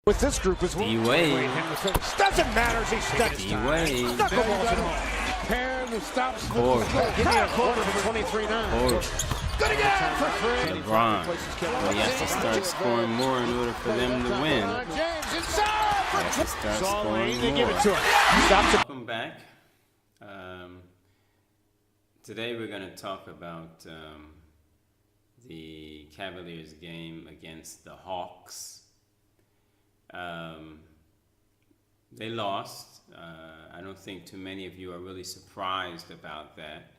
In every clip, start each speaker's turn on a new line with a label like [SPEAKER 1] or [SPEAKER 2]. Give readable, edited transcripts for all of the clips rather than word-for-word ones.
[SPEAKER 1] With this group as well.
[SPEAKER 2] D-Wade.
[SPEAKER 1] Doesn't matter as he steps
[SPEAKER 2] D-Wade.
[SPEAKER 1] Pair the stops.
[SPEAKER 2] Four.
[SPEAKER 1] Give me a quarter for 23-9. Good again for three.
[SPEAKER 2] LeBron. Well, he has to start scoring more in order for them to win.
[SPEAKER 1] James inside for
[SPEAKER 2] Has to start scoring
[SPEAKER 1] they give it
[SPEAKER 2] more.
[SPEAKER 1] to him.
[SPEAKER 2] Welcome back. Today we're going to talk about the Cavaliers game against the Hawks. They lost. I don't think too many of you are really surprised about that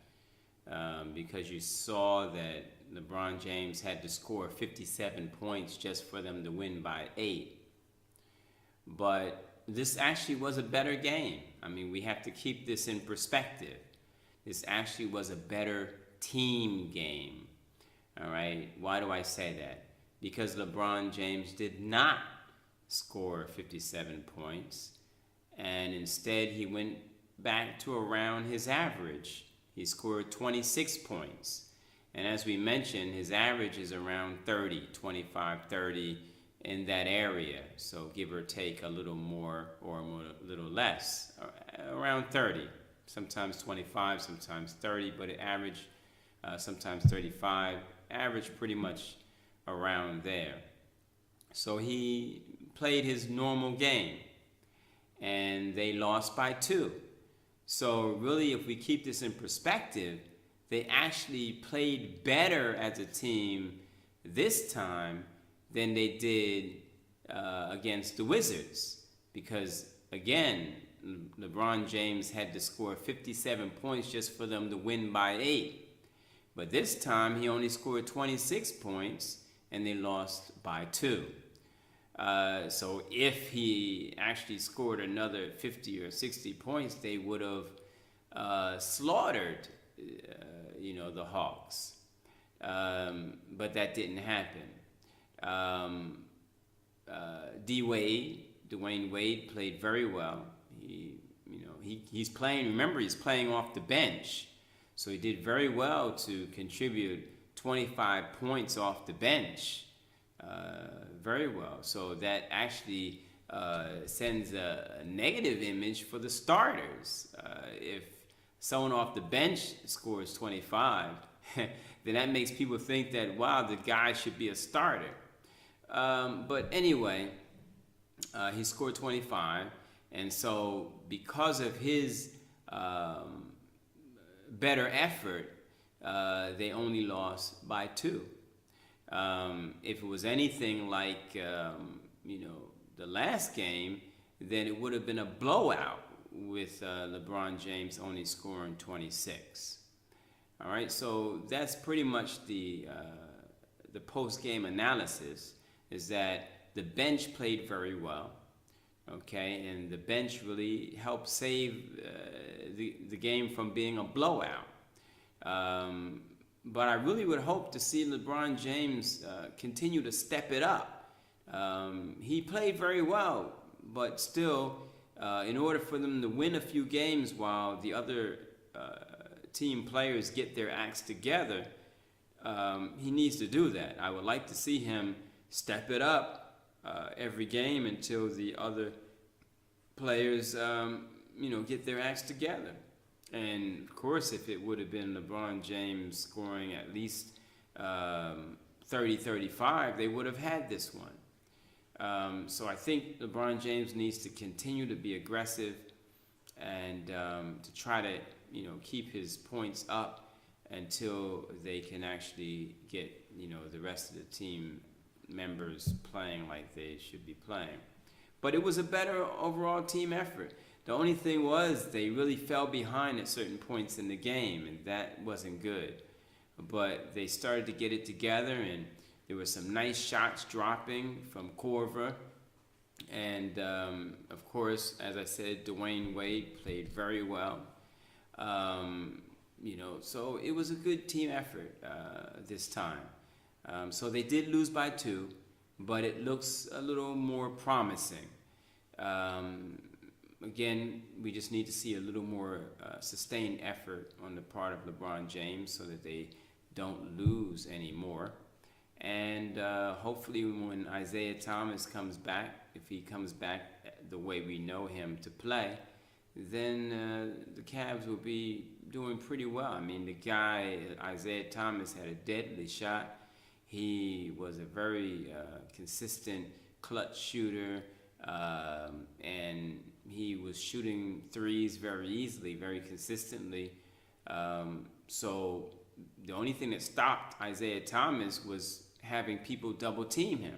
[SPEAKER 2] because you saw that LeBron James had to score 57 points just for them to win by 8. But this actually was a better game. I mean, we have to keep this in perspective. This actually was a better team game. All right? Why do I say that? Because LeBron James did not score 57 points, and instead he went back to around his average. He scored 26 points. And as we mentioned, his average is around 30, 25, 30 in that area. So give or take a little more or a little less, around 30. Sometimes 25, sometimes 30, but it averaged sometimes 35, average pretty much around there. So he played his normal game, and they lost by 2. So really, if we keep this in perspective, they actually played better as a team this time than they did against the Wizards, because again, LeBron James had to score 57 points just for them to win by 8. But this time, he only scored 26 points, and they lost by 2. So if he actually scored another 50 or 60 points, they would have slaughtered, the Hawks. But that didn't happen. Dwayne Wade played very well. He's playing. Remember, he's playing off the bench, so he did very well to contribute 25 points off the bench. Very well. So that actually sends a negative image for the starters. If someone off the bench scores 25, then that makes people think that, wow, the guy should be a starter. But anyway, he scored 25. And so because of his better effort, they only lost by 2. If it was anything like, the last game, then it would have been a blowout with LeBron James only scoring 26. All right, so that's pretty much the post-game analysis, is that the bench played very well, okay, and the bench really helped save the game from being a blowout. But I really would hope to see LeBron James continue to step it up. He played very well, but still, in order for them to win a few games while the other team players get their acts together, he needs to do that. I would like to see him step it up every game until the other players, get their acts together. And of course, if it would have been LeBron James scoring at least 30, 35, they would have had this one. So I think LeBron James needs to continue to be aggressive and to try to, keep his points up until they can actually get, the rest of the team members playing like they should be playing. But it was a better overall team effort. The only thing was they really fell behind at certain points in the game, and that wasn't good. But they started to get it together, and there were some nice shots dropping from Korver. And, of course, as I said, Dwayne Wade played very well. So it was a good team effort this time. So they did lose by 2, but it looks a little more promising. Again, we just need to see a little more sustained effort on the part of LeBron James so that they don't lose anymore. And hopefully when Isaiah Thomas comes back, if he comes back the way we know him to play, then the Cavs will be doing pretty well. I mean, the guy, Isaiah Thomas, had a deadly shot. He was a very consistent clutch shooter, and he was shooting threes very easily, very consistently. So the only thing that stopped Isaiah Thomas was having people double team him.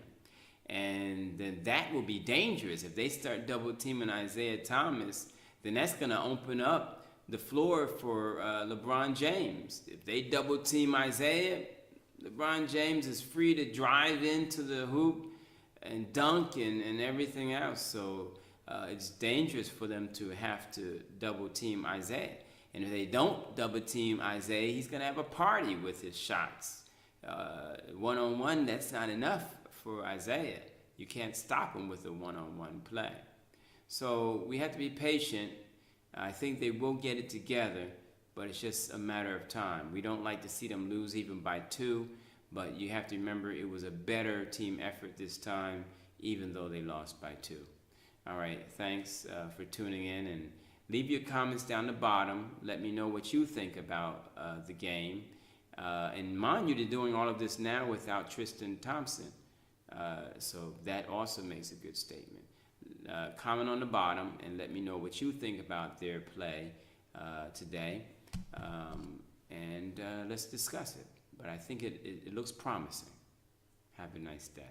[SPEAKER 2] And then that will be dangerous. If they start double teaming Isaiah Thomas, then that's going to open up the floor for LeBron James. If they double team Isaiah, LeBron James is free to drive into the hoop and dunk and everything else. So it's dangerous for them to have to double team Isaiah. And if they don't double team Isaiah, he's going to have a party with his shots. One-on-one, that's not enough for Isaiah. You can't stop him with a one-on-one play. So we have to be patient. I think they will get it together, but it's just a matter of time. We don't like to see them lose even by 2, but you have to remember it was a better team effort this time, even though they lost by 2. All right, thanks for tuning in, and leave your comments down the bottom. Let me know what you think about the game. And mind you, they're doing all of this now without Tristan Thompson. So that also makes a good statement. Comment on the bottom and let me know what you think about their play today. And let's discuss it. But I think it looks promising. Have a nice day.